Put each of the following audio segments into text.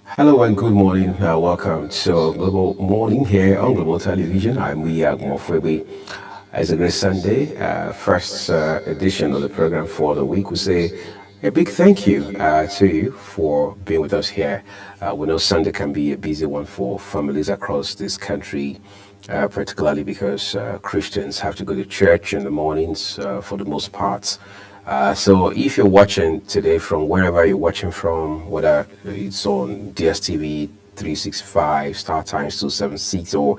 Hello and good morning. Welcome to Global Morning here on Global Television. I'm Wiya Mofwebe. It's a great Sunday, first edition of the program for the week. We say a big thank you to you for being with us here. We know Sunday can be a busy one for families across this country, particularly because Christians have to go to church in the mornings for the most part. So if you're watching today from wherever you're watching from, whether it's on DSTV 365, Star Times 276, or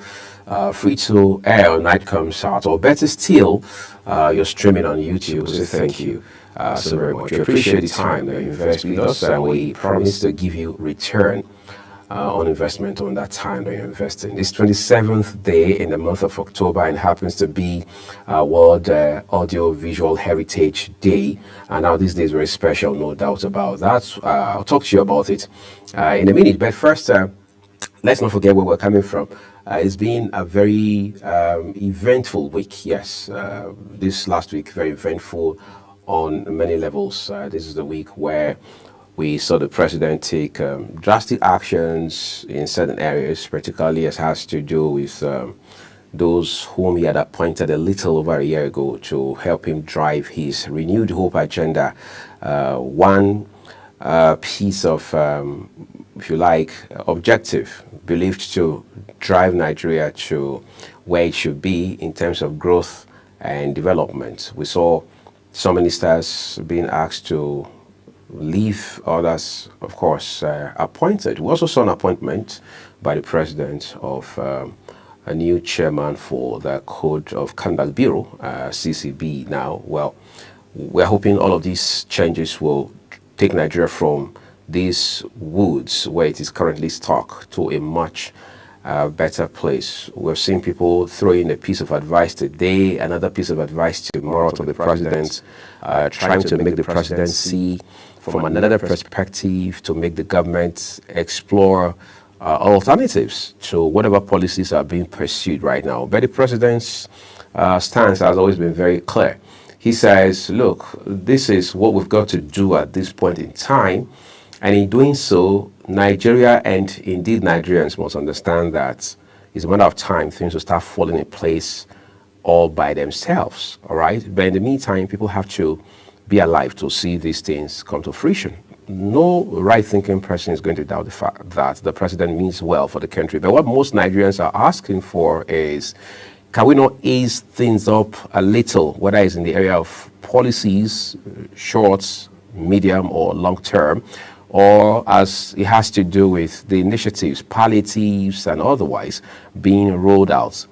free to air on Nightcom South, or better still, you're streaming on YouTube, so thank you so very much. We appreciate the time that you invest with us, and we promise to give you return on investment on that time that you're investing. This 27th day in the month of October and happens to be World Audio Visual Heritage Day. And now this day is very special, no doubt about that. I'll talk to you about it in a minute. But first, let's not forget where we're coming from. It's been a very eventful week. Yes, this last week, very eventful on many levels. This is the week where we saw the president take drastic actions in certain areas, particularly as has to do with those whom he had appointed a little over a year ago to help him drive his renewed hope agenda. One piece of, if you like, objective believed to drive Nigeria to where it should be in terms of growth and development. We saw some ministers being asked to leave, others, of course, appointed. We also saw an appointment by the president of a new chairman for the Code of Conduct Bureau, CCB now. Well, we're hoping all of these changes will take Nigeria from these woods where it is currently stuck to a much better place. We're seeing people throw in a piece of advice today, another piece of advice tomorrow to the president, trying to make the president see from another perspective, to make the government explore alternatives to whatever policies are being pursued right now. But the president's stance has always been very clear. He says, look, this is what we've got to do at this point in time. And in doing so, Nigeria and indeed Nigerians must understand that it's a matter of time things will start falling in place all by themselves, all right? But in the meantime, people have to be alive to see these things come to fruition. No right-thinking person is going to doubt the fact that the president means well for the country. But what most Nigerians are asking for is, can we not ease things up a little, whether it's in the area of policies, short, medium, or long term, or as it has to do with the initiatives, palliatives, and otherwise being rolled out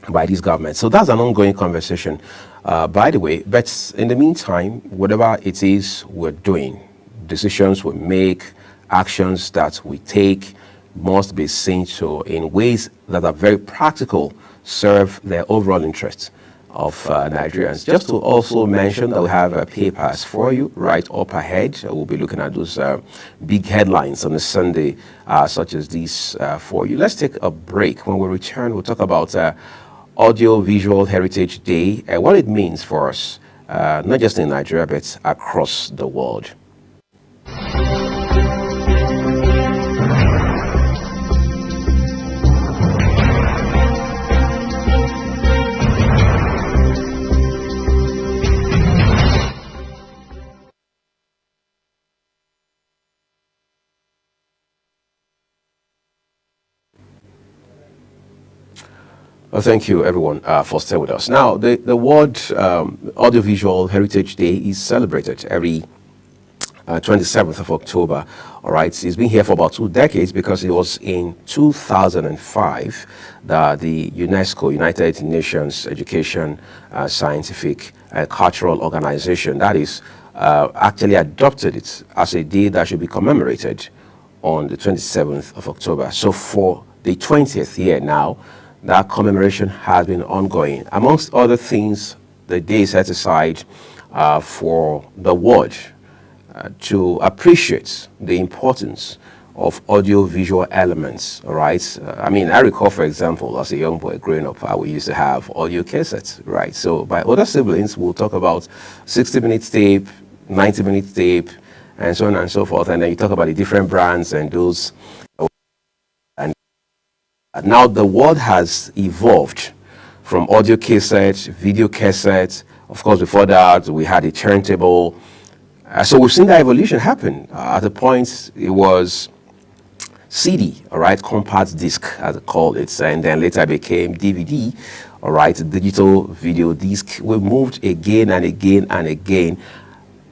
by these governments. So that's an ongoing conversation, by the way. But in the meantime, whatever it is we're doing, decisions we make, actions that we take must be seen to in ways that are very practical, serve their overall interests of Nigerians. Just to also mention that we have papers for you right up ahead. We'll be looking at those big headlines on a Sunday such as these for you. Let's take a break. When we return, we'll talk about Audio Visual Heritage Day and what it means for us, not just in Nigeria, but across the world. Well, thank you, everyone, for staying with us. Now, the World Audiovisual Heritage Day is celebrated every 27th of October. All right, it's been here for about 2 decades because it was in 2005 that the UNESCO, United Nations Education, Scientific, and Cultural Organization, that is, actually adopted it as a day that should be commemorated on the 27th of October. So for the 20th year now, that commemoration has been ongoing. Amongst other things, the day is set aside for the world to appreciate the importance of audio-visual elements, all right? I mean, I recall, for example, as a young boy growing up, we used to have audio cassettes, right? So my older siblings will talk about 60-minute tape, 90-minute tape, and so on and so forth. And then you talk about the different brands and those. And now the world has evolved from audio cassettes, video cassettes. Of course, before that, we had a turntable. So we've seen that evolution happen. At a point, it was CD, all right, compact disc, as they call it, and then later became DVD, all right, digital video disc. We moved again and again and again.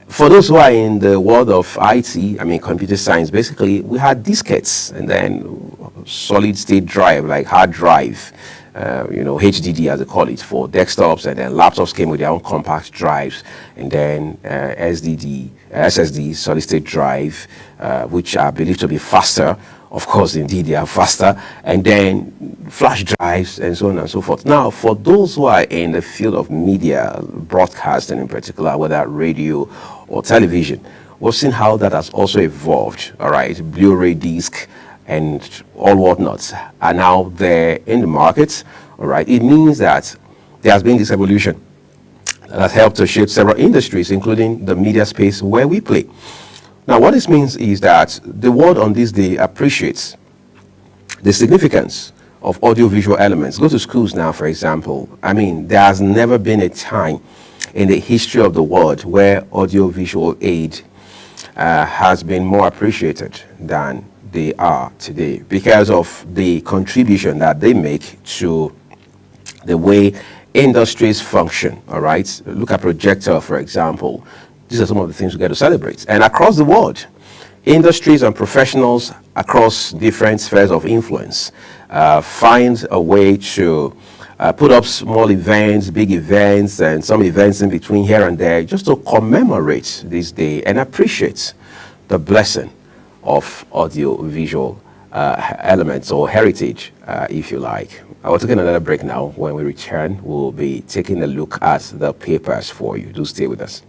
For those who are in the world of IT, I mean computer science, basically we had diskettes and then solid state drive, like hard drive, HDD as they call it for desktops, and then laptops came with their own compact drives, and then SSD, solid state drive, which are believed to be faster. Of course, indeed, they are faster, and then flash drives and so on and so forth. Now, for those who are in the field of media, broadcasting in particular, whether radio or television, we've seen how that has also evolved, all right? Blu-ray disc and all whatnots are now there in the market, all right? It means that there has been this evolution that has helped to shape several industries, including the media space where we play. Now, what this means is that the world on this day appreciates the significance of audiovisual elements. Go to schools now, for example. I mean, there has never been a time in the history of the world where audiovisual aid has been more appreciated than they are today, because of the contribution that they make to the way industries function, all right? Look at projector, for example. These are some of the things we get to celebrate. And across the world, industries and professionals across different spheres of influence find a way to put up small events, big events, and some events in between here and there, just to commemorate this day and appreciate the blessing of audio-visual elements or heritage, if you like. We're taking another break now. When we return, we'll be taking a look at the papers for you. Do stay with us.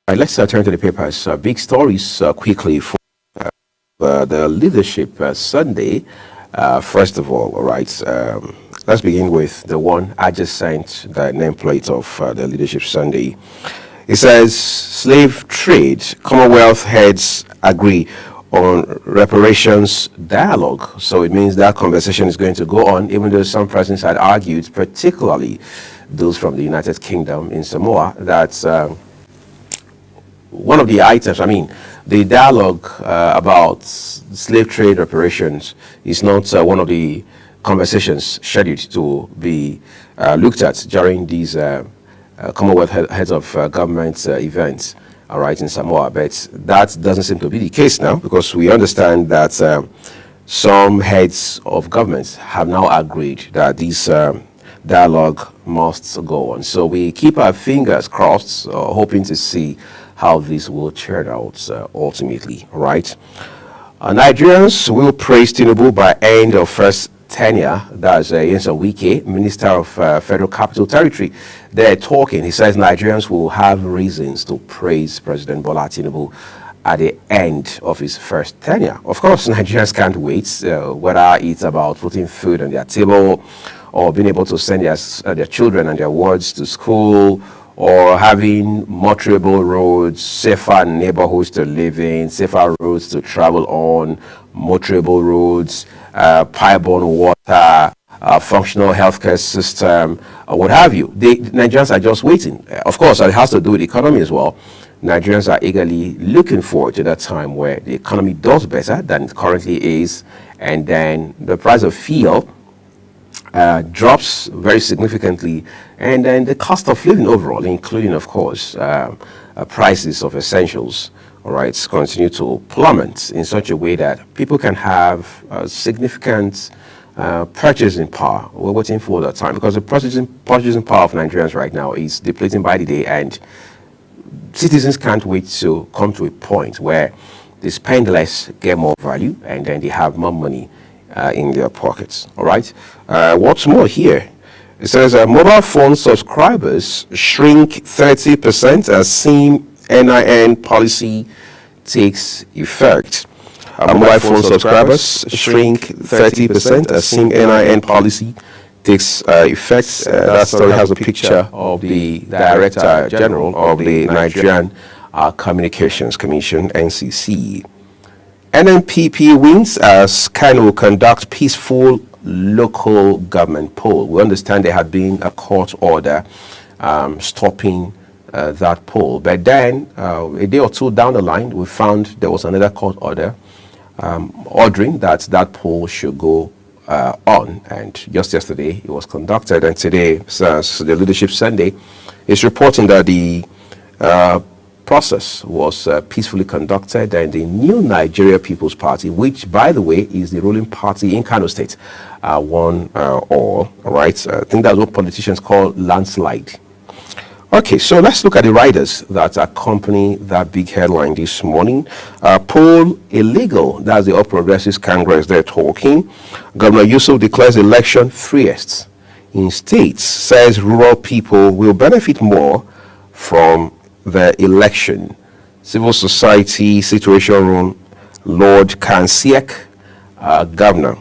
All right, let's turn to the papers. Big stories quickly for the leadership Sunday. First of all right, let's begin with the one I just sent, the nameplate of the leadership Sunday. It says, slave trade, Commonwealth heads agree on reparations dialogue. So it means that conversation is going to go on, even though some persons had argued, particularly those from the United Kingdom in Samoa, that one of the items, I mean, the dialogue about slave trade reparations is not one of the conversations scheduled to be looked at during these Commonwealth heads of government events, all right, in Samoa. But that doesn't seem to be the case now, because we understand that some heads of governments have now agreed that this dialogue must go on. So we keep our fingers crossed, hoping to see how this will turn out ultimately, right? Nigerians will praise Tinubu by end of first tenure. That's Nyesom Wike, Minister of Federal Capital Territory. They're talking. He says Nigerians will have reasons to praise President Bola Tinubu at the end of his first tenure. Of course, Nigerians can't wait, whether it's about putting food on their table or being able to send their children and their wards to school, or having motorable roads, safer neighborhoods to live in, safer roads to travel on, motorable roads, pipe-borne water, functional healthcare system, what have you. Nigerians are just waiting. Of course, it has to do with the economy as well. Nigerians are eagerly looking forward to that time where the economy does better than it currently is, and then the price of fuel drops very significantly, and then the cost of living overall, including, of course, prices of essentials, all right, continue to plummet in such a way that people can have significant purchasing power. We're waiting for that time, because the purchasing power of Nigerians right now is depleting by the day, and citizens can't wait to come to a point where they spend less, get more value, and then they have more money in their pockets. All right. What's more here? It says mobile phone subscribers shrink 30% as SIM NIN policy takes effect. Mobile phone subscribers shrink 30% as SIM NIN policy takes effect. That story has a picture of the Director General of the Nigerian Communications Commission, NCC. NNPP wins as Kano conduct peaceful local government poll. We understand there had been a court order stopping that poll, but then a day or two down the line, we found there was another court order ordering that poll should go on, and just yesterday it was conducted, and today, since the Leadership Sunday, is reporting that the process was peacefully conducted, and the New Nigeria People's Party, which, by the way, is the ruling party in Kano State, won all right. I think that's what politicians call landslide. Okay, so let's look at the riders that accompany that big headline this morning. Poll illegal. That's the All Progressives Congress. They're talking. Governor Yusuf declares election freest in states. Says rural people will benefit more from the election. Civil Society Situation Room, Lord Kansiek, Governor.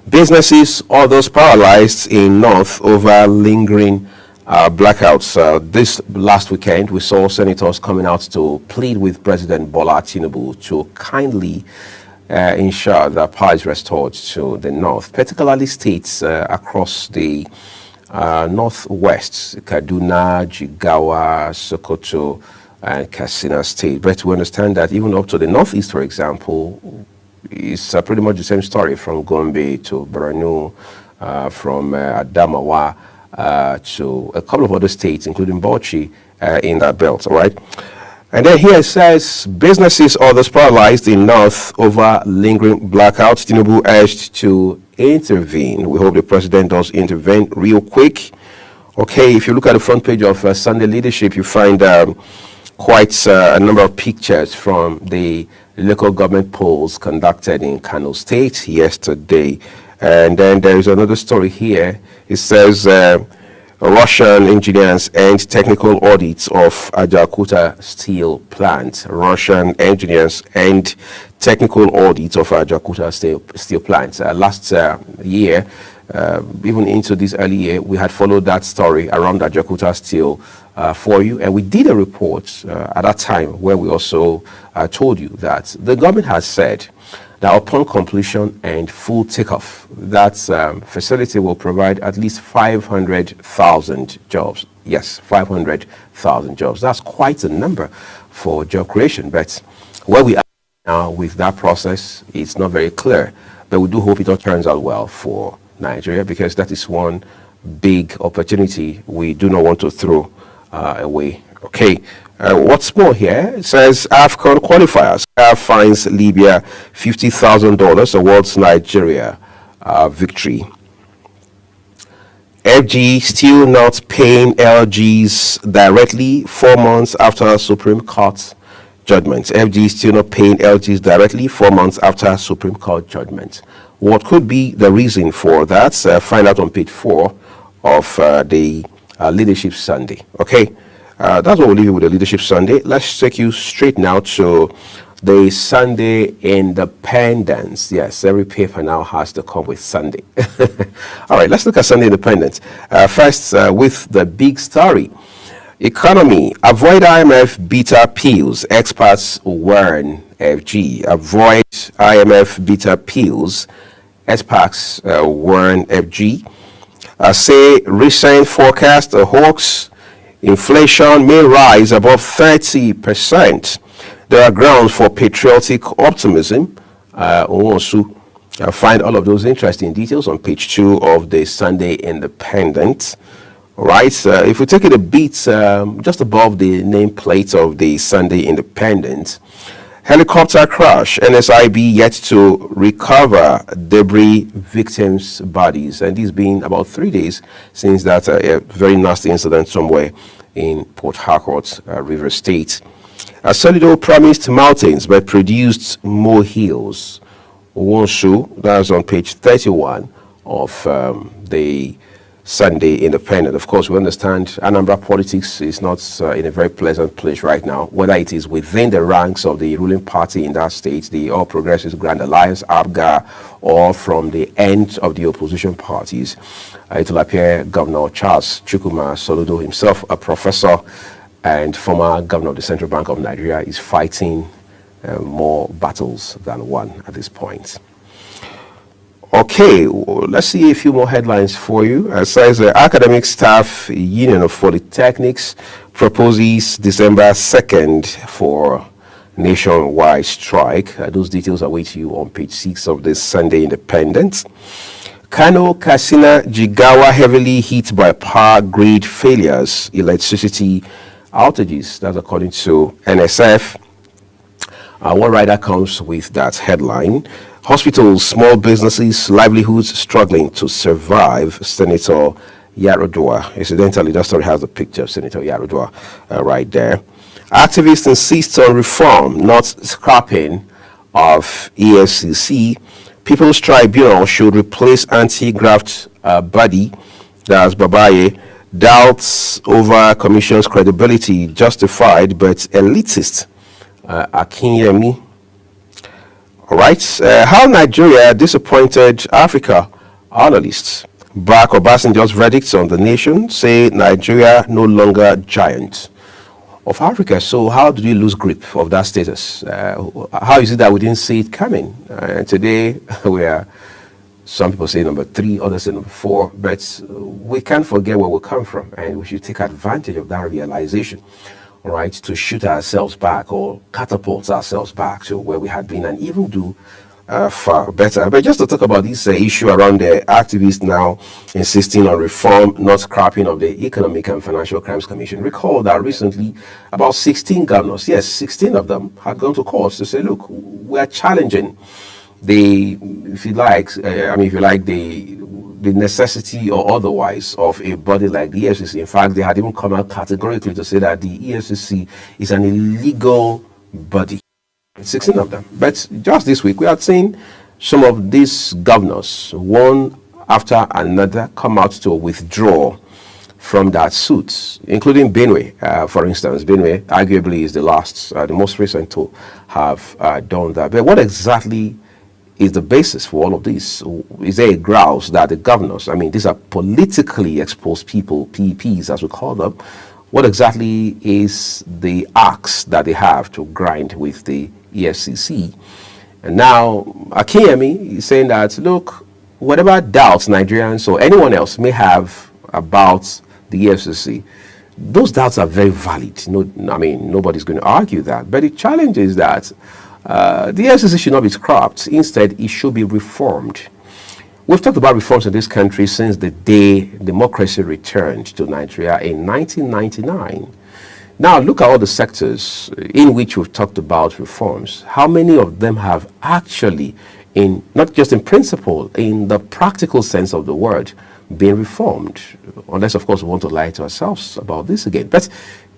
Businesses, all those paralyzed in North over lingering blackouts. This last weekend, we saw senators coming out to plead with President Bola Tinubu to kindly ensure that power is restored to the North, particularly states across the Northwest, Kaduna, Jigawa, Sokoto, and Katsina State. But we understand that even up to the Northeast, for example, it's pretty much the same story, from Gombe to Borno, from Adamawa to a couple of other states, including Bauchi, in that belt, all right? And then here it says, businesses, others paralyzed in North over lingering blackouts. Tinubu urged to intervene. We hope the president does intervene real quick. Okay, if you look at the front page of Sunday Leadership, you find quite a number of pictures from the local government polls conducted in Kano State yesterday. And then there is another story here. It says Russian engineers end technical audits of Ajaokuta steel plant. Russian engineers end technical audits of Ajaokuta steel plant. Last year, even into this early year, we had followed that story around Ajaokuta steel for you, and we did a report at that time where we also told you that the government has said that upon completion and full takeoff, that facility will provide at least 500,000 jobs. Yes, 500,000 jobs. That's quite a number for job creation. But where we are now with that process, it's not very clear. But we do hope it all turns out well for Nigeria, because that is one big opportunity we do not want to throw away. Okay. What's more here? It says AFCON qualifiers. CAF fines Libya $50,000, awards Nigeria victory. FG still not paying LGs directly 4 months after Supreme Court judgment. FG still not paying LGs directly 4 months after Supreme Court judgment. What could be the reason for that? Find out on page 4 of the Leadership Sunday. Okay. That's what we'll leave you with the Leadership Sunday. Let's take you straight now to the Sunday Independence. Yes, every paper now has to come with Sunday. All right, let's look at Sunday Independence. First, with the big story. Economy, avoid IMF beta pills. Experts warn FG. Avoid IMF beta pills. Experts warn FG. Say recent forecast a hoax. Inflation may rise above 30%. There are grounds for patriotic optimism. Find all of those interesting details on page 2 of the Sunday Independent. All right, if we take it a bit just above the nameplate of the Sunday Independent, helicopter crash, NSIB yet to recover debris victims' bodies. And this being about 3 days since that very nasty incident somewhere in Port Harcourt, River State. Solido promised mountains but produced molehills. Wonshu, that's on page 31 of the Sunday Independent. Of course, we understand Anambra politics is not in a very pleasant place right now, whether it is within the ranks of the ruling party in that state, the All Progressives Grand Alliance, ABGA, or from the end of the opposition parties. It will appear Governor Charles Chukwuma Soludo, himself a professor and former governor of the Central Bank of Nigeria, is fighting more battles than one at this point. Okay, let's see a few more headlines for you. Says the Academic Staff Union of Polytechnics proposes December 2nd for nationwide strike. Those details await you on page 6 of this Sunday Independent. Kano, Katsina, Jigawa heavily hit by power grid failures, electricity outages. That's according to NSF. One rider comes with that headline. Hospitals, small businesses, livelihoods struggling to survive. Senator Yaradua. Incidentally, that story has a picture of Senator Yaradua right there. Activists insist on reform, not scrapping of EFCC. People's Tribunal should replace anti-graft body. That's Babaye. Doubts over Commission's credibility justified but elitist. Akinyemi. All right. How Nigeria disappointed Africa. Analysts. Barack Obasanjo's verdicts on the nation say Nigeria no longer giant of Africa. So how did we lose grip of that status? How is it that we didn't see it coming? Today we are, some people say number 3, others say number 4, but we can't forget where we come from, and we should take advantage of that realization. All right, to shoot ourselves back or catapult ourselves back to where we had been and even do far better. But just to talk about this issue around the activists now insisting on reform, not scrapping of the Economic and Financial Crimes Commission. Recall that recently about 16 governors, yes, 16 of them had gone to court to say, look, we are challenging the, if you like, the necessity or otherwise of a body like the EFCC. In fact, they had even come out categorically to say that the EFCC is an illegal body. 16 of them. But just this week, we had seen some of these governors, one after another, come out to withdraw from that suit, including Benue, for instance. Benue arguably is the most recent to have done that. But what exactly is the basis for all of this? Is there a grouse that the governors, these are politically exposed people, PEPs as we call them, what exactly is the axe that they have to grind with the EFCC? And now Akinyemi is saying that, look, whatever doubts Nigerians or anyone else may have about the EFCC, those doubts are very valid. Nobody's going to argue that. But the challenge is that the EFCC should not be scrapped. Instead, it should be reformed. We've talked about reforms in this country since the day democracy returned to Nigeria in 1999. Now, look at all the sectors in which we've talked about reforms. How many of them have actually, not just in principle, in the practical sense of the word, been reformed? Unless, of course, we want to lie to ourselves about this again. But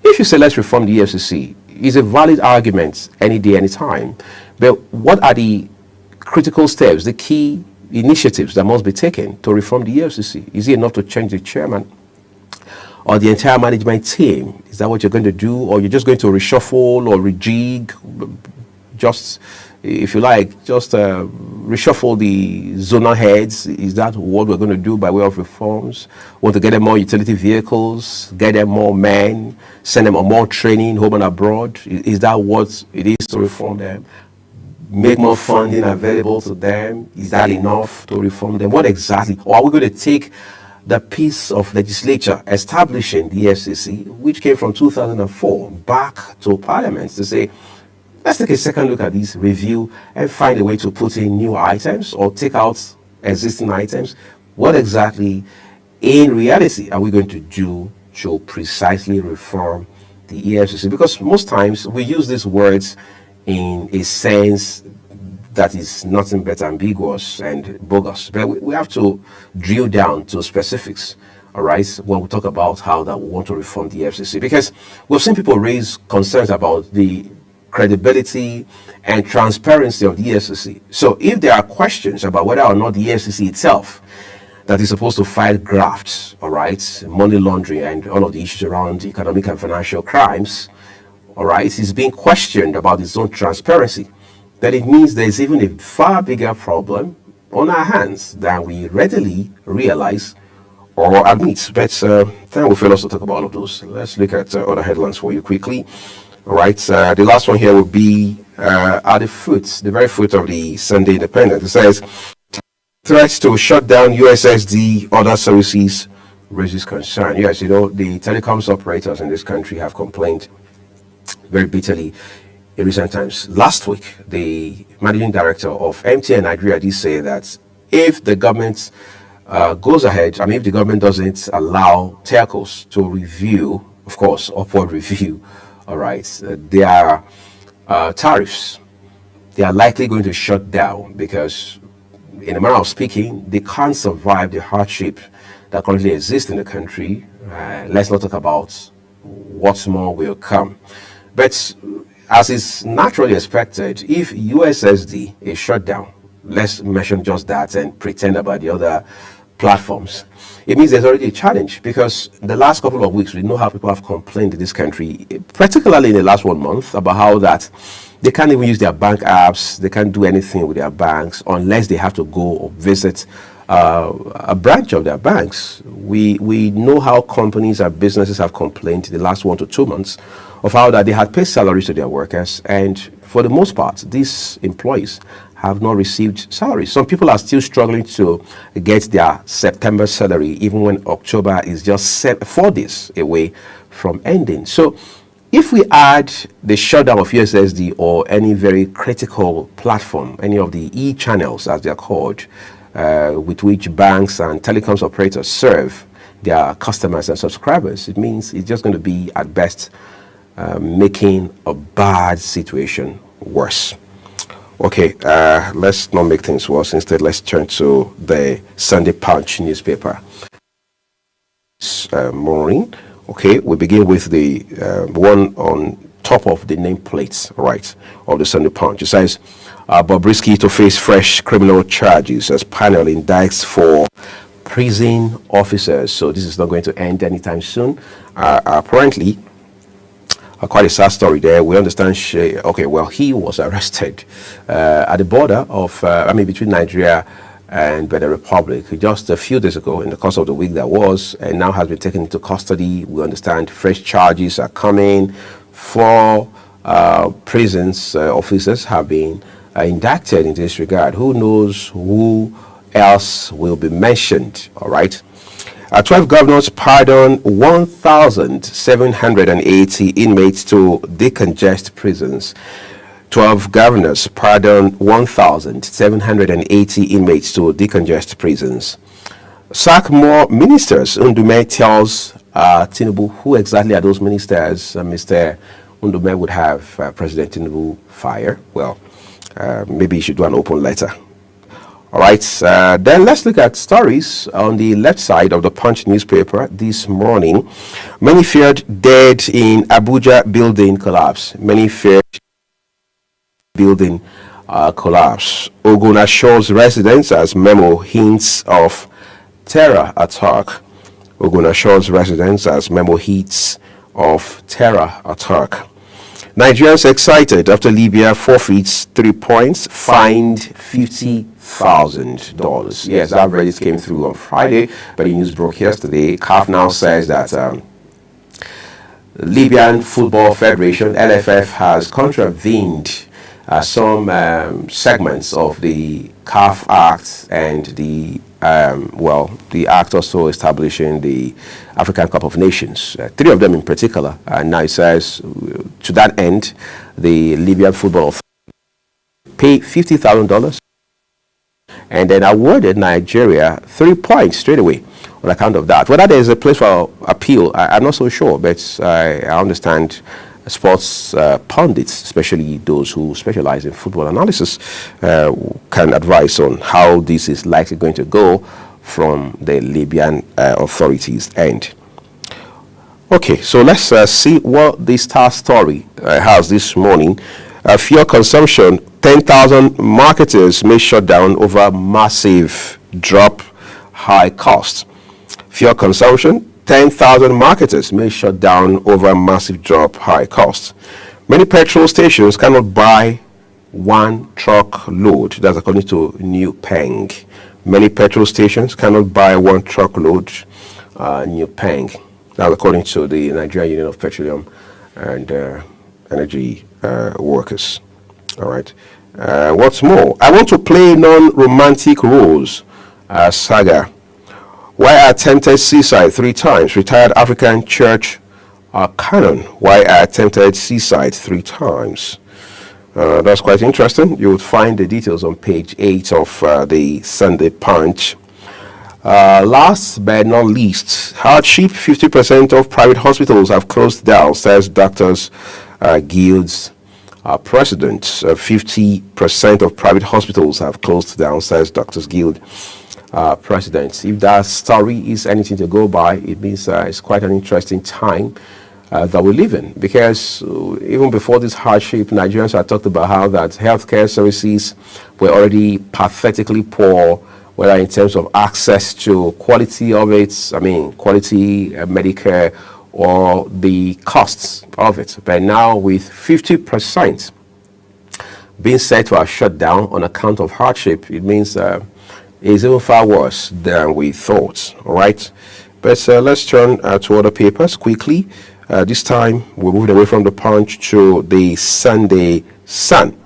if you say let's reform the EFCC, it's a valid argument any day, any time. But what are the critical steps, the key initiatives that must be taken to reform the EFCC? Is it enough to change the chairman or the entire management team? Is that what you're going to do, or you're just going to reshuffle or rejig? Just, if you like, just reshuffle the zonal heads. Is that what we're going to do by way of reforms? Want to get them more utility vehicles, get them more men, send them on more training home and abroad? Is that what it is to reform them? Make more funding available to them? Is that enough to reform them? What exactly? Or are we going to take the piece of legislature establishing the FCC, which came from 2004, back to Parliament to say, let's take a second look at this, review, and find a way to put in new items or take out existing items? What exactly, in reality, are we going to do to precisely reform the EFCC? Because most times we use these words in a sense that is nothing but ambiguous and bogus. But we have to drill down to specifics, all right, when we talk about how that we want to reform the FCC. Because we've seen people raise concerns about the credibility and transparency of the EFCC. So if there are questions about whether or not the EFCC itself that is supposed to fight grafts, all right, money laundering and all of the issues around economic and financial crimes, all right, is being questioned about its own transparency, then it means there's even a far bigger problem on our hands than we readily realize or admit. But then we fail us to talk about all of those. Let's look at other headlines for you quickly. All right, the last one here will be at the very foot of the Sunday Independent. It says, threats to shut down USSD other services raises concern. Yes, you know, the telecoms operators in this country have complained very bitterly in recent times. Last week, the managing director of MTN Nigeria did say that if the government goes ahead, if the government doesn't allow telcos to review, of course, upward review, all right, their tariffs, they are likely going to shut down because, in a manner of speaking, they can't survive the hardship that currently exists in the country. Let's not talk about what more will come. But as is naturally expected, if USSD is shut down, let's mention just that and pretend about the other platforms, it means there's already a challenge, because the last couple of weeks we know how people have complained in this country, particularly in the last 1 month, about how that they can't even use their bank apps, they can't do anything with their banks unless they have to go or visit a branch of their banks. We know how companies and businesses have complained the last 1 to 2 months of how that they had paid salaries to their workers, and for the most part these employees have not received salaries. Some people are still struggling to get their September salary, even when October is just 4 days away from ending. So if we add the shutdown of USSD or any very critical platform, any of the e-channels as they're called, with which banks and telecoms operators serve their customers and subscribers, it means it's just going to be at best making a bad situation worse. Okay, let's not make things worse. Instead, let's turn to the Sunday Punch newspaper. Morning. Okay, we begin with the one on top of the nameplates, right, of the Sunday Punch. It says, Bobrisky to face fresh criminal charges as panel indicts for prison officers. So this is not going to end anytime soon. Apparently, quite a sad story there. We understand. He was arrested at the border of, between Nigeria and Benin Republic just a few days ago in the course of the week that was, and now has been taken into custody. We understand fresh charges are coming. 4 prisons officers have been indicted in this regard. Who knows who else will be mentioned? All right. 12 governors pardon 1,780 inmates to decongest prisons. 12 governors pardon 1,780 inmates to decongest prisons. Sack more ministers. Ndume tells Tinubu who exactly are those ministers Mr. Ndume would have President Tinubu fire. Well, maybe he should do an open letter. All right, then let's look at stories on the left side of the Punch newspaper this morning. Many feared dead in Abuja building collapse. Many feared building collapse. Ogun assures residents as memo hints of terror attack. Ogunasho's residence as memo hits of terror attack. Nigerians excited after Libya forfeits 3 points, fined $50,000. Yes, that verdict came through on Friday, but the news broke yesterday. CAF now says that Libyan Football Federation, LFF, has contravened some segments of the CAF Act and the act also establishing the African Cup of Nations, 3 of them in particular. And now it says, to that end, the Libyan Football Authority paid $50,000 and then awarded Nigeria 3 points straight away on account of that. Whether there is a place for appeal, I'm not so sure, but I understand sports pundits, especially those who specialize in football analysis, can advise on how this is likely going to go from the Libyan authorities' end. Okay, so let's see what the Star story has this morning. Fuel consumption, 10,000 marketers may shut down over massive drop, high cost. Fuel consumption, 10,000 marketers may shut down over massive drop, high cost. Many petrol stations cannot buy 1 truck load. That's according to New Peng. Many petrol stations cannot buy 1 truck load. New Peng. That's according to the Nigerian Union of Petroleum and Energy Workers. All right. What's more, I want to play non-romantic roles. Saga. Why I attempted seaside 3 times. Retired African church canon. Why I attempted seaside 3 times. That's quite interesting. You'll find the details on page 8 of the Sunday Punch. Last but not least, hardship. 50% of private hospitals have closed down, says Doctors Guild's president. 50% of private hospitals have closed down, says Doctors Guild president. If that story is anything to go by, it means it's quite an interesting time that we live in, because even before this hardship, Nigerians had talked about how that healthcare services were already pathetically poor, whether in terms of access to quality of it, quality Medicare, or the costs of it. But now with 50% being said to have shut down on account of hardship, it means is even far worse than we thought. All right, but let's turn to other papers quickly. This time we're moving away from the Punch to the Sunday Sun.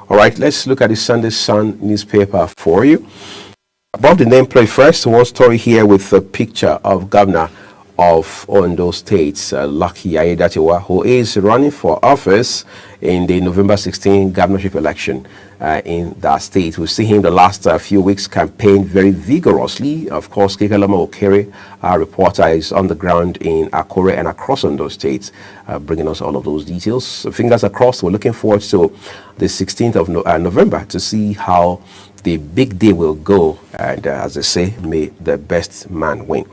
All right, let's look at the Sunday Sun newspaper for you. Above the nameplate first, one story here with a picture of Governor of Ondo State, Lucky Aiyedatiwa, who is running for office in the November 16 governorship election in that state. We've seen him the last few weeks campaign very vigorously. Of course, Kekalama Okere, our reporter, is on the ground in Akure and across Ondo State, bringing us all of those details. So fingers crossed, we're looking forward to the 16th of November to see how the big day will go. And as they say, may the best man win.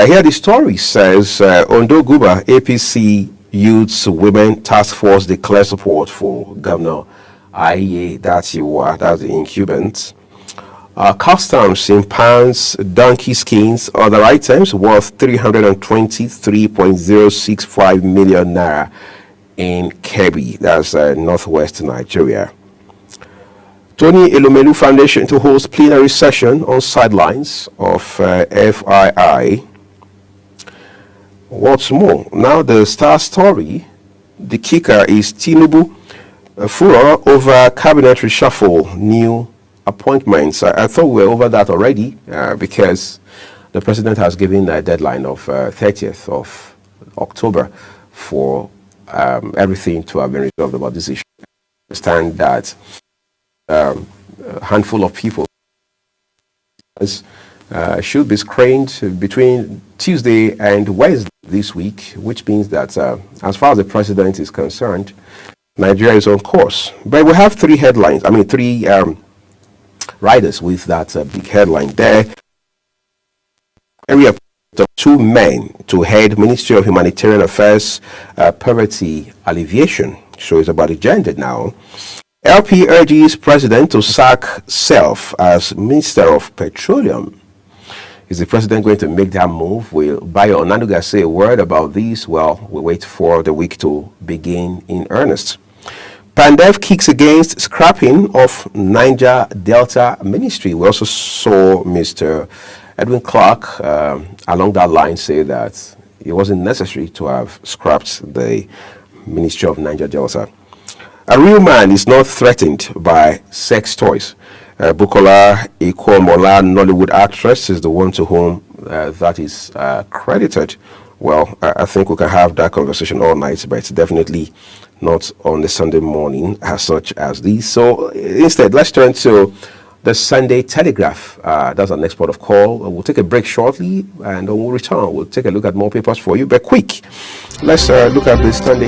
Here the story says, Ondo Guba APC Youths Women Task Force declares support for Governor Aiyedatiwa, that's the incumbent. Customs in pounds, donkey skins, other items worth 323.065 million naira in Kebbi, that's northwest Nigeria. Tony Elumelu Foundation to host plenary session on sidelines of FII. What's more, now the Star story, the kicker is Tinubu furor over cabinet reshuffle, new appointments. I thought we were over that already because the president has given a deadline of 30th of October for everything to have been resolved about this issue. I understand that a handful of people should be screened between Tuesday and Wednesday this week, which means that as far as the president is concerned, Nigeria is on course. But we have three riders with that big headline there. Area of 2 men to head Ministry of Humanitarian Affairs, Poverty Alleviation. So it's about the gender now. LP urges president to sack self as Minister of Petroleum. Is the president going to make that move? Will Bayo Onanuga say a word about this? Well, we'll wait for the week to begin in earnest. Pandev kicks against scrapping of Niger Delta Ministry. We also saw Mr. Edwin Clark along that line say that it wasn't necessary to have scrapped the Ministry of Niger Delta. A real man is not threatened by sex toys. Bukola Ikomola, Nollywood actress, is the one to whom that is credited. Well, I think we can have that conversation all night, but it's definitely not on the Sunday morning as such as these. So instead, let's turn to the Sunday Telegraph. That's our next port of call. We'll take a break shortly, and when we'll return, we'll take a look at more papers for you, but quick. Let's look at the Sunday.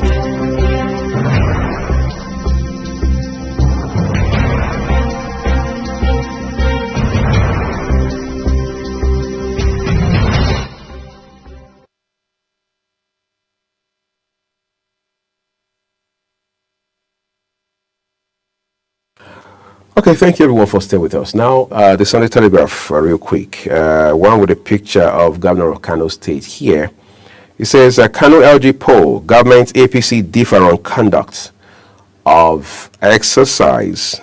Okay, thank you everyone for staying with us. Now, the Sunday Telegraph, real quick. One with a picture of Governor of Kano State here. It says, Kano LG poll, government APC differ on conduct of exercise.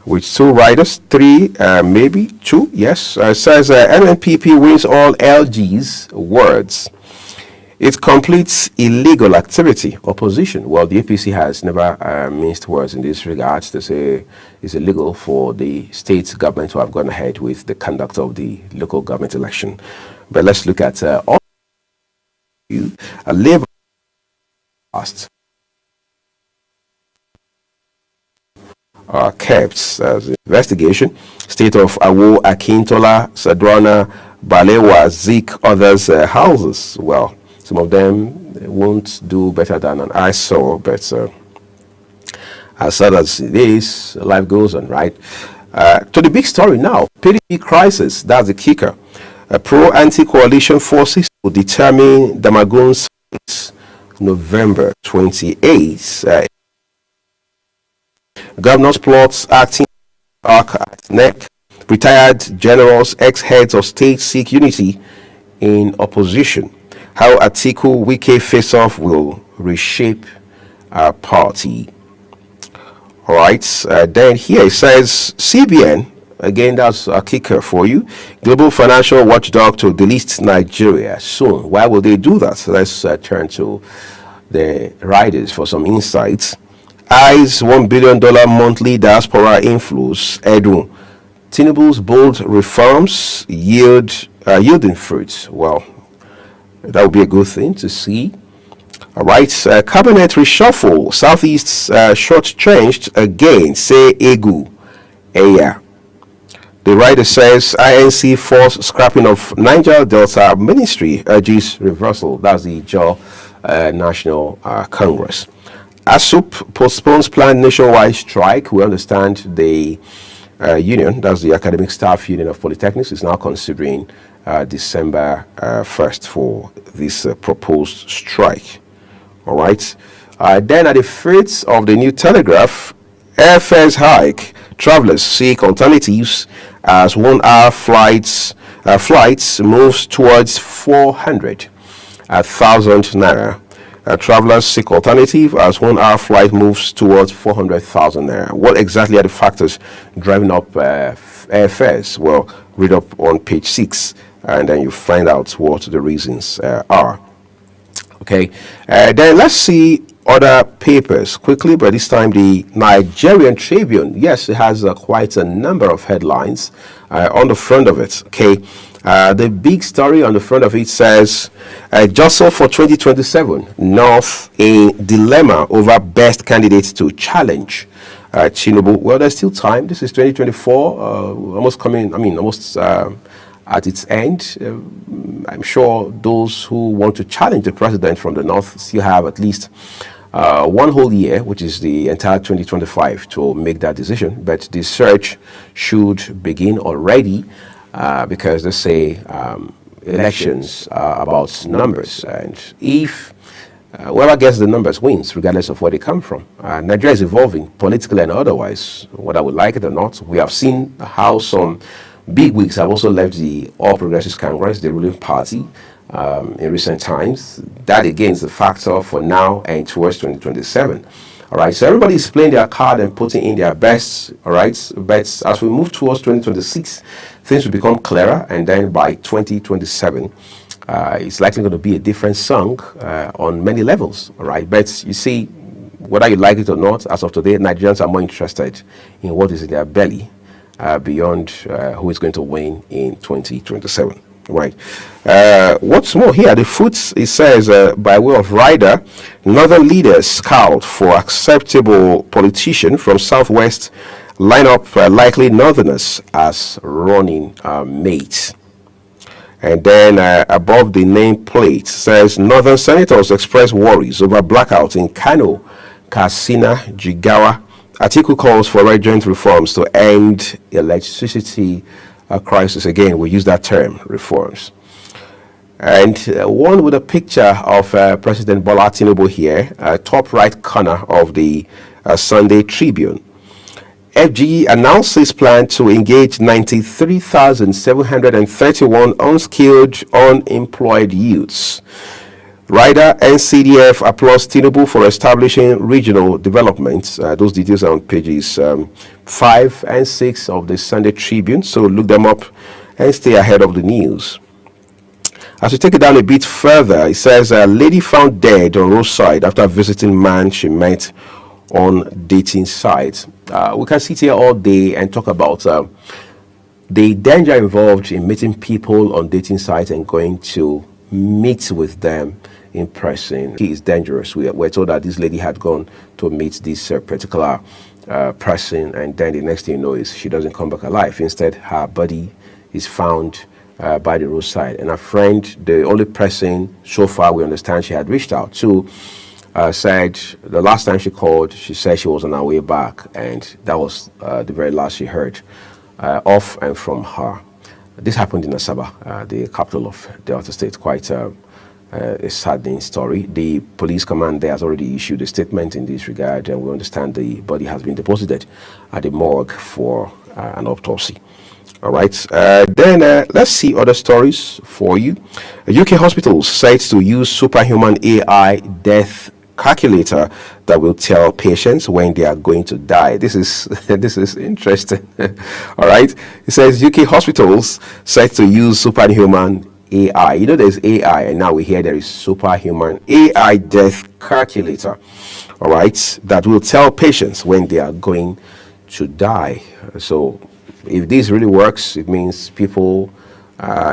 With 2 riders, 3, maybe 2, yes. It says, NNPP wins all LG's words. It completes illegal activity. Opposition. Well, the APC has never minced words in this regard. They say it's illegal for the state government to have gone ahead with the conduct of the local government election. But let's look at all a labor past kept as investigation. State of Awo, Akintola, Sadrana, Balewa, Zik, others' houses. Well, some of them won't do better than an eyesore, but as sad as it is, life goes on, right? To the big story now, PDP crisis, that's the kicker. Pro-anti coalition forces will determine Damagun's fate November 28th. Governor's plots acting at neck. Retired generals, ex-heads of state seek unity in opposition. How Atiku Wike face-off will reshape our party. All right. Then here it says CBN. Again, that's a kicker for you. Global financial watchdog to delist Nigeria soon. Why will they do that? So let's turn to the riders for some insights. Eyes $1 billion monthly diaspora inflows. Edu. Tinubu's bold reforms yielding fruits. Well, that would be a good thing to see. All right. Cabinet reshuffle. Southeast shortchanged again. Say Egu. Eya. The writer says INC force scrapping of Niger Delta Ministry urges reversal. That's the JAW National Congress. ASUP postpones planned nationwide strike. We understand the union, that's the Academic Staff Union of Polytechnics, is now considering December 1st for this proposed strike. All right. Then at the freights of the New Telegraph, airfares hike. Travelers seek alternatives as 1 hour flights moves towards 400,000 naira. Travelers seek alternative as 1 hour flight moves towards 400,000 naira. What exactly are the factors driving up airfares? Well, read up on page 6, and then you find out what the reasons are. Okay, then let's see other papers quickly, but this time the Nigerian Tribune. Yes, it has quite a number of headlines on the front of it. Okay, the big story on the front of it says, jostle for 2027, North in dilemma over best candidates to challenge Tinubu. Well, there's still time. This is 2024, almost at its end. I'm sure those who want to challenge the president from the North still have at least 1 whole year, which is the entire 2025, to make that decision. But the search should begin already because they say elections are about numbers. And if whoever gets the numbers wins, regardless of where they come from. Nigeria is evolving politically and otherwise, whether we like it or not. We have seen how some Big wigs have also left the All Progressives Congress, the ruling party, in recent times. That again is a factor for now and towards 2027. All right, so everybody is playing their card and putting in their best. All right, but as we move towards 2026, things will become clearer, and then by 2027, it's likely going to be a different song on many levels. All right, but you see, whether you like it or not, as of today, Nigerians are more interested in what is in their belly beyond who is going to win in 2027. Right. What's more, here at the foot, it says, by way of rider, northern leaders scout for acceptable politician from southwest, line up likely northerners as running mates. And then above the nameplate says, northern senators express worries over blackout in Kano, Katsina, Jigawa. Atiku calls for urgent reforms to end electricity crisis. Again, we use that term, reforms. And one with a picture of President Bola Tinubu here, top right corner of the Sunday Tribune. FGE announces plan to engage 93,731 unskilled, unemployed youths. Rider NCDF applauds Tinubu for establishing regional developments. Those details are on pages 5 and 6 of the Sunday Tribune, so look them up and stay ahead of the news. As we take it down a bit further, it says a lady found dead on roadside after visiting man she met on dating site. We can sit here all day and talk about the danger involved in meeting people on dating sites and going to meet with them in person. It is dangerous. We're told that this lady had gone to meet this particular person, and then the next thing you know is she doesn't come back alive. Instead, her body is found by the roadside. And her friend, the only person so far we understand she had reached out to, said the last time she called, she said she was on her way back, and that was the very last she heard of and from her. This happened in Asaba, the capital of Delta State. Quite a saddening story. The police command there has already issued a statement in this regard, and we understand the body has been deposited at the morgue for an autopsy. All right, then let's see other stories for you. UK hospitals set to use superhuman AI death calculator that will tell patients when they are going to die. This is interesting. All right, it says UK hospitals set to use superhuman AI. You know, there's AI, and now we hear there is superhuman AI death calculator. All right, that will tell patients when they are going to die. So if this really works, it means people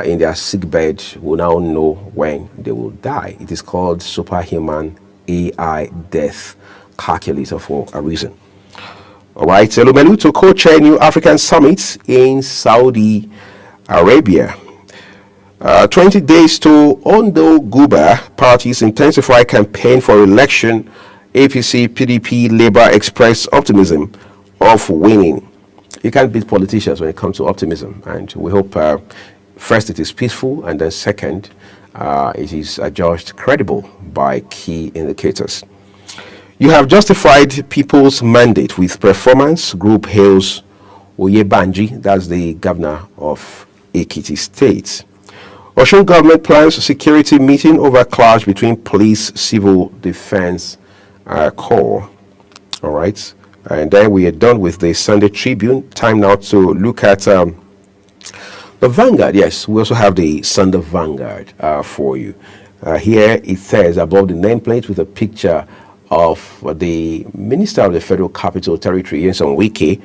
in their sick bed will now know when they will die. It is called superhuman AI death calculator for a reason. All right, Elumelu to co-chair new African summit in Saudi Arabia. 20 days to Ondo Guba parties intensify campaign for election. APC, PDP, Labour express optimism of winning. You can't beat politicians when it comes to optimism, and we hope first it is peaceful, and then second it is judged credible by key indicators. You have justified people's mandate with performance, group hails Oyebanji, that's the governor of Ekiti State. Osun government plans security meeting over clash between police, civil defense corps. All right. And then we are done with the Sunday Tribune. Time now to look at the Vanguard. Yes, we also have the Sunday Vanguard for you. Here it says above the nameplate with a picture of the Minister of the Federal Capital Territory, Nyesom Wike.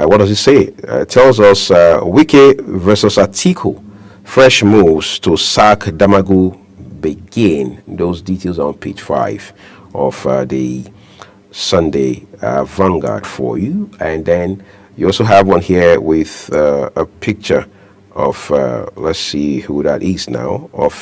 What does it say? It tells us Wike versus Atiku. Fresh moves to sack Damagu begin. Those details are on page 5 of the Sunday Vanguard for you. And then you also have one here with a picture of, let's see who that is now, of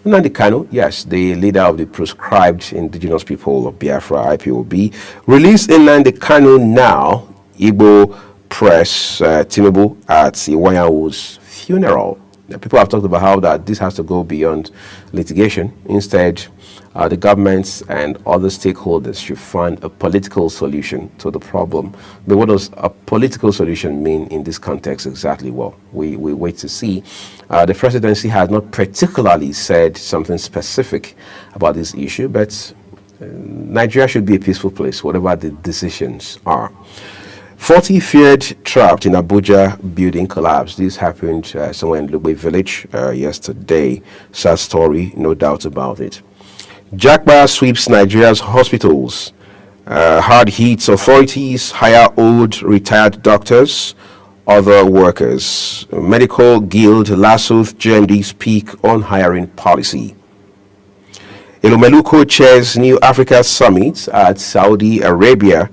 Nnamdi Kanu, yes, the leader of the proscribed indigenous people of Biafra, IPOB. Release Nnamdi Kanu now. Igbo press Tinubu at Iwayawo's funeral. People have talked about how that this has to go beyond litigation. Instead, the governments and other stakeholders should find a political solution to the problem. But what does a political solution mean in this context exactly? Well, we wait to see. The presidency has not particularly said something specific about this issue, but Nigeria should be a peaceful place, whatever the decisions are. 40 feared trapped in Abuja building collapse. This happened somewhere in Lugbe village yesterday. Sad story, no doubt about it. Jagba sweeps Nigeria's hospitals. Hard hits authorities, hire old retired doctors, other workers. Medical Guild lassos JMD speak on hiring policy. Elomeluko chairs New Africa Summit at Saudi Arabia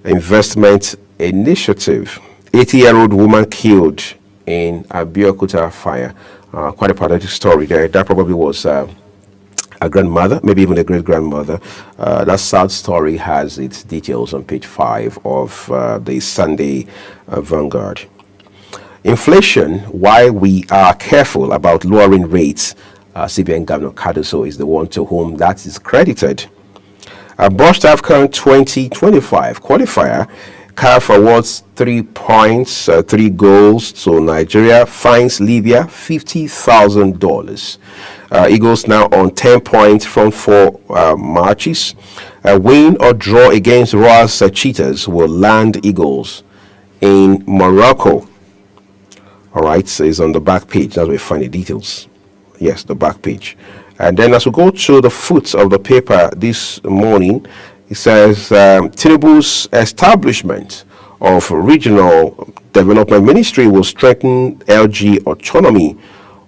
Investment Initiative. 80-year-old woman killed in Abeokuta fire. Quite a pathetic story there. That probably was a grandmother, maybe even a great-grandmother. That sad story has its details on page 5 of the Sunday Vanguard. Inflation, why we are careful about lowering rates. CBN Governor Cardoso is the one to whom that is credited. Bosch AFCON 2025 qualifier. CAF awards 3 points, 3 goals to Nigeria, fines Libya $50,000. Eagles now on 10 points from 4 matches. Win or draw against Royals Cheetahs will land Eagles in Morocco. All right, so it's on the back page. That's where we find the details. Yes, the back page. And then as we go to the foot of the paper this morning, it says Tinubu's establishment of regional development ministry will strengthen LG autonomy.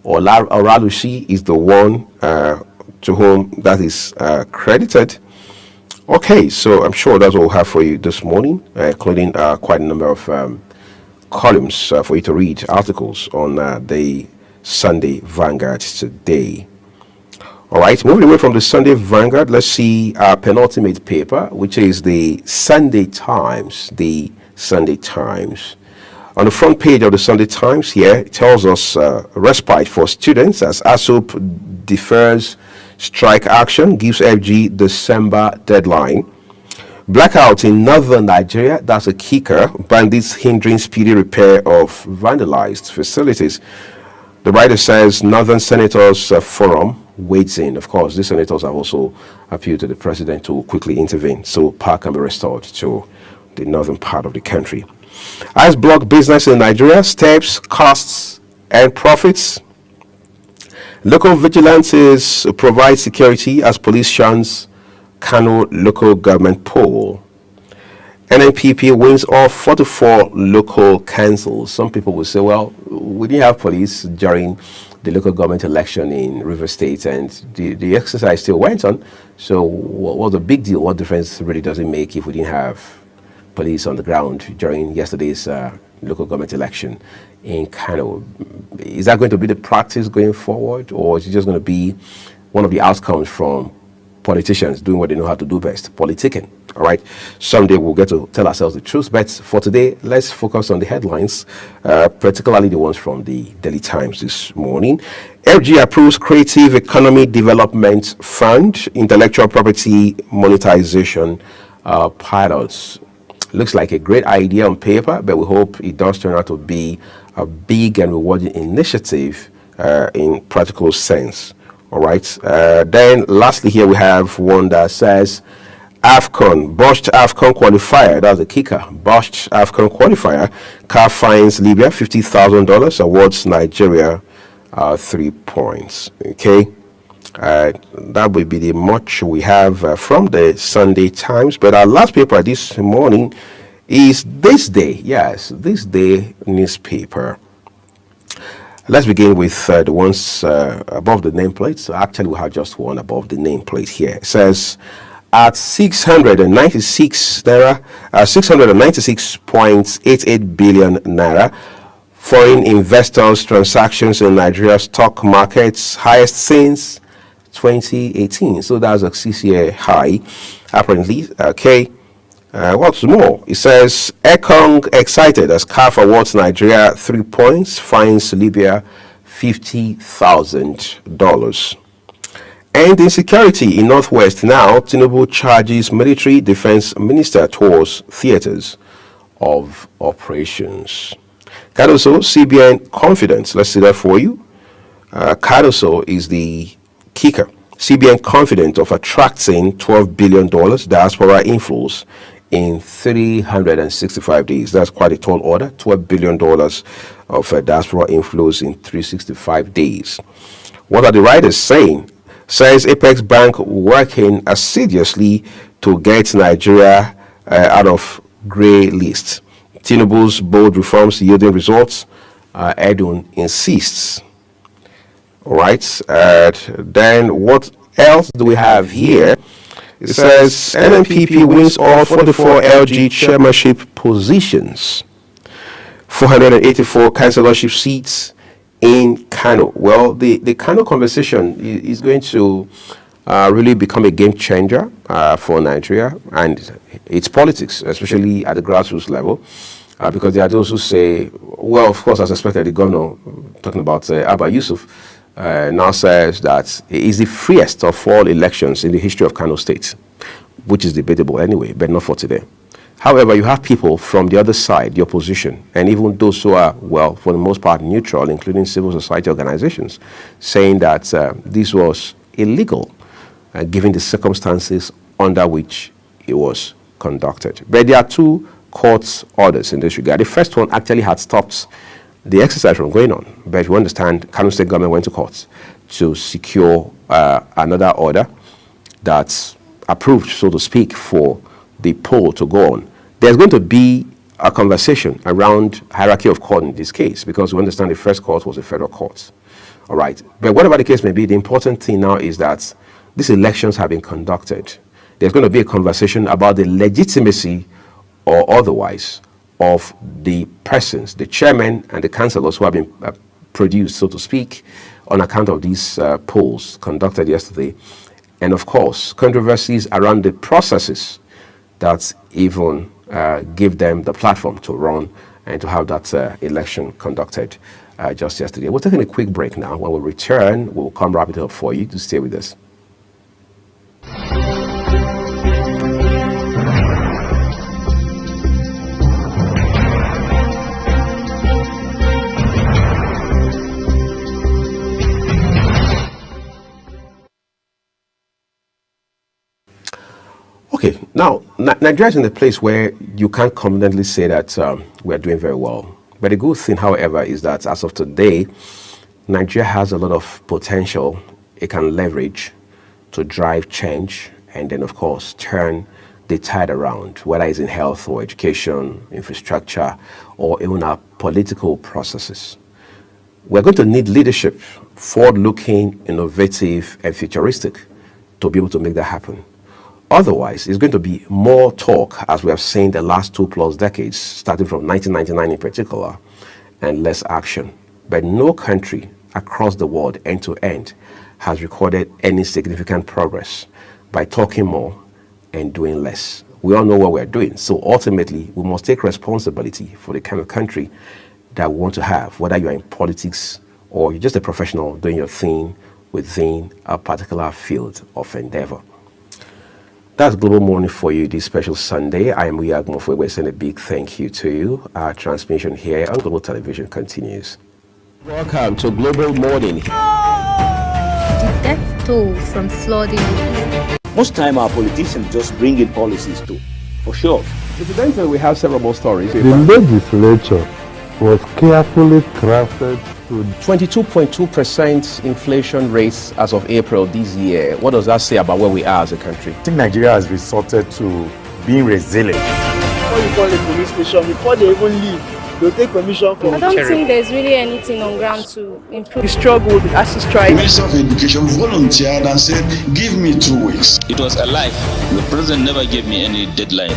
Olalusi is the one to whom that is credited. Okay, so I'm sure that's what we'll have for you this morning, including quite a number of columns for you to read, articles on the Sunday Vanguard today. All right, moving away from the Sunday Vanguard, let's see our penultimate paper, which is the Sunday Times. The Sunday Times. On the front page of the Sunday Times here, it tells us respite for students as ASUP defers strike action, gives FG December deadline. Blackout in northern Nigeria, that's a kicker. Bandits hindering speedy repair of vandalized facilities. The writer says Northern Senators Forum weighs in. Of course, these senators have also appealed to the president to quickly intervene so power can be restored to the northern part of the country. Ice block business in Nigeria, steps, costs, and profits. Local vigilantes provide security as police shuns Kano local government poll. NNPP wins all 44 local councils. Some people will say, well, we didn't have police during the local government election in River State, and the exercise still went on. So what's the big deal? What difference really does it make if we didn't have police on the ground during yesterday's local government election in Kano? Is that going to be the practice going forward, or is it just going to be one of the outcomes from politicians doing what they know how to do best, politicking? All right, someday we'll get to tell ourselves the truth, but for today, let's focus on the headlines, particularly the ones from the Daily Times this morning. FG approves Creative Economy Development Fund, intellectual property monetization pilots. Looks like a great idea on paper, but we hope it does turn out to be a big and rewarding initiative in practical sense. All right. Then lastly here we have one that says AFCON, botched AFCON qualifier. That's the kicker. Botched AFCON qualifier. CAF fines Libya $50,000, awards Nigeria 3 points. Okay. That will be the much we have from the Sunday Times. But our last paper this morning is This Day. Yes, This Day newspaper. Let's begin with the ones above the nameplate. So actually, we have just one above the nameplate here. It says at 696 naira, 696.88 billion naira, foreign investors' transactions in Nigeria's stock markets highest since 2018. So that's a 6-year high, apparently. Okay. What's more, it says Ekong excited as CAF awards Nigeria 3 points, fines Libya $50,000. And insecurity in Northwest now, Tinubu charges military defense minister towards theaters of operations. Cardoso, CBN confidence. Let's see that for you. Cardoso is the kicker. CBN confident of attracting $12 billion diaspora inflows in 365 days. That's quite a tall order. $12 billion of diaspora inflows in 365 days. What are the writers saying? Says Apex Bank working assiduously to get Nigeria out of grey list. Tinubu's bold reforms yielding results. Edun insists. All right. Then what else do we have here? It says NNPP wins all 44 LG chairmanship positions. 484 councillorship seats in Kano. Well, the Kano conversation is going to really become a game changer for Nigeria and its politics, especially at the grassroots level, because there are those who say, well, of course, as expected, the governor, talking about Abba Yusuf, now says that it is the freest of all elections in the history of Kano State, which is debatable anyway, but not for today. However, you have people from the other side, the opposition, and even those who are, well, for the most part, neutral, including civil society organizations, saying that this was illegal, given the circumstances under which it was conducted. But there are two court orders in this regard. The first one actually had stopped the exercise from going on, but you understand, Kano State government went to court to secure another order that's approved, so to speak, for the poll to go on. There's going to be a conversation around hierarchy of court in this case, because we understand the first court was a federal court. All right. But whatever the case may be, the important thing now is that these elections have been conducted. There's going to be a conversation about the legitimacy or otherwise of the persons, the chairman and the councillors who have been produced, so to speak, on account of these polls conducted yesterday. And of course, controversies around the processes that even give them the platform to run and to have that election conducted just yesterday. We're taking a quick break now. When we return, we'll come wrap it up for you to stay with us. Okay, now, Nigeria is in a place where you can't confidently say that we are doing very well. But the good thing, however, is that as of today, Nigeria has a lot of potential it can leverage to drive change and then, of course, turn the tide around, whether it's in health or education, infrastructure, or even our political processes. We're going to need leadership, forward-looking, innovative, and futuristic to be able to make that happen. Otherwise, it's going to be more talk, as we have seen the last 2+ decades, starting from 1999 in particular, and less action. But no country across the world, end to end, has recorded any significant progress by talking more and doing less. We all know what we're doing. So ultimately, we must take responsibility for the kind of country that we want to have, whether you're in politics or you're just a professional doing your thing within a particular field of endeavor. That's Global Morning for you this special Sunday. I am Uyag Mofwebe saying a big thank you to you. Our transmission here on Global Television continues. Welcome to Global Morning. The death toll from flooding. Most time our politicians just bring in policies too, for sure. Incidentally, we have several more stories. The legislature was carefully crafted to 22.2% inflation rates as of April this year. What does that say about where we are as a country? I think Nigeria has resorted to being resilient. Before you call a police station, before they even leave, they'll take permission from I don't think there's really anything on ground to improve. the struggle as to strike. The Minister of Education volunteered and said, give me 2 weeks. It was a lie. The president never gave me any deadline.